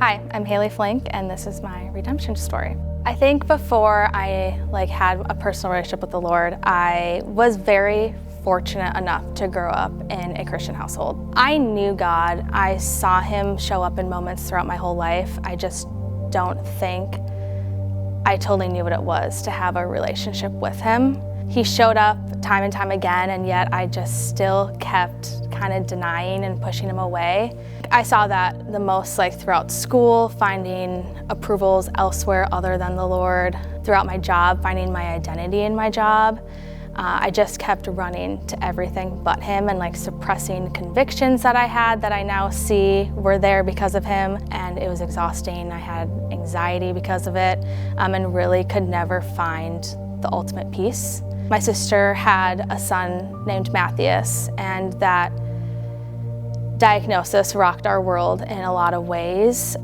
Hi, I'm Hayley Flink, and this is my redemption story. I think before I had a personal relationship with the Lord, I was very fortunate enough to grow up in a Christian household. I knew God. I saw Him show up in moments throughout my whole life. I just don't think I totally knew what it was to have a relationship with Him. He showed up time and time again, and yet I just still kept kind of denying and pushing Him away. I saw that the most throughout school, finding approvals elsewhere other than the Lord. Throughout my job, finding my identity in my job. I just kept running to everything but Him and suppressing convictions that I had that I now see were there because of Him, and it was exhausting. I had anxiety because of it, and really could never find the ultimate peace. My sister had a son named Matthias, and that diagnosis rocked our world in a lot of ways.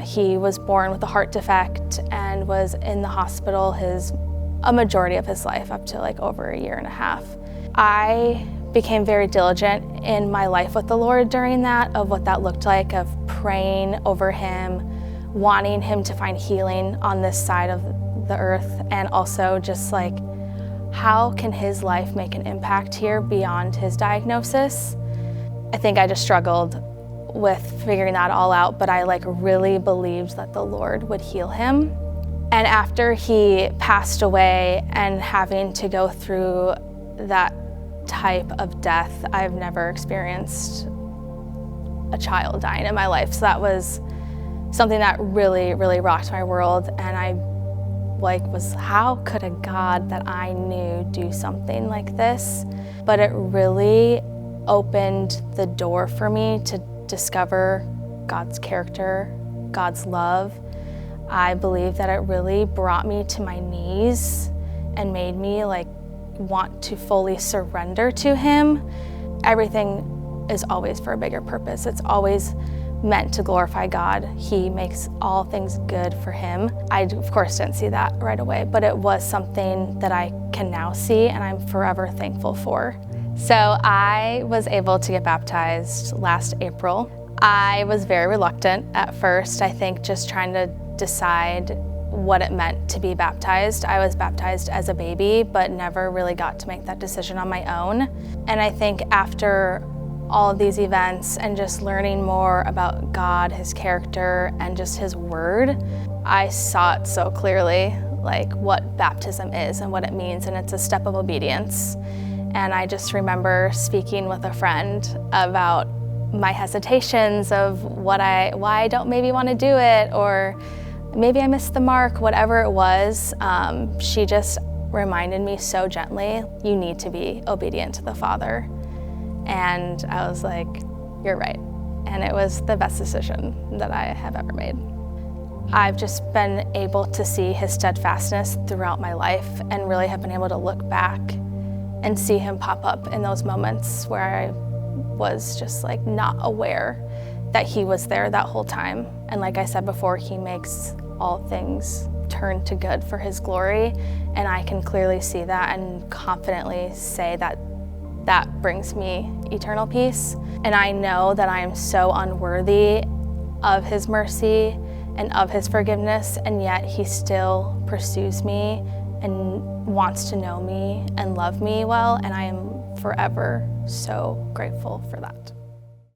He was born with a heart defect and was in the hospital a majority of his life, up to over a year and a half. I became very diligent in my life with the Lord during that, of what that looked like, of praying over him, wanting him to find healing on this side of the earth, and also just how can his life make an impact here beyond his diagnosis? I think I just struggled with figuring that all out, but I really believed that the Lord would heal him. And after he passed away and having to go through that type of death, I've never experienced a child dying in my life. So that was something that really, really rocked my world. And I was, how could a God that I knew do something like this? But it really opened the door for me to discover God's character, God's love. I believe that it really brought me to my knees and made me want to fully surrender to Him. Everything is always for a bigger purpose. It's always meant to glorify God. He makes all things good for Him. I, of course, didn't see that right away, but it was something that I can now see, and I'm forever thankful for. So I was able to get baptized last April. I was very reluctant at first, I think, just trying to decide what it meant to be baptized. I was baptized as a baby, but never really got to make that decision on my own. And I think after all of these events and just learning more about God, His character, and just His word, I saw it so clearly, what baptism is and what it means, and it's a step of obedience. And I just remember speaking with a friend about my hesitations of why I don't maybe want to do it, or maybe I missed the mark, whatever it was. She just reminded me so gently, you need to be obedient to the Father. And I was like, you're right. And it was the best decision that I have ever made. I've just been able to see His steadfastness throughout my life, and really have been able to look back and see Him pop up in those moments where I was just not aware that He was there that whole time. And like I said before, He makes all things turn to good for His glory, and I can clearly see that and confidently say that that brings me eternal peace. And I know that I am so unworthy of His mercy and of His forgiveness, and yet He still pursues me and wants to know me and love me well, and I am forever so grateful for that.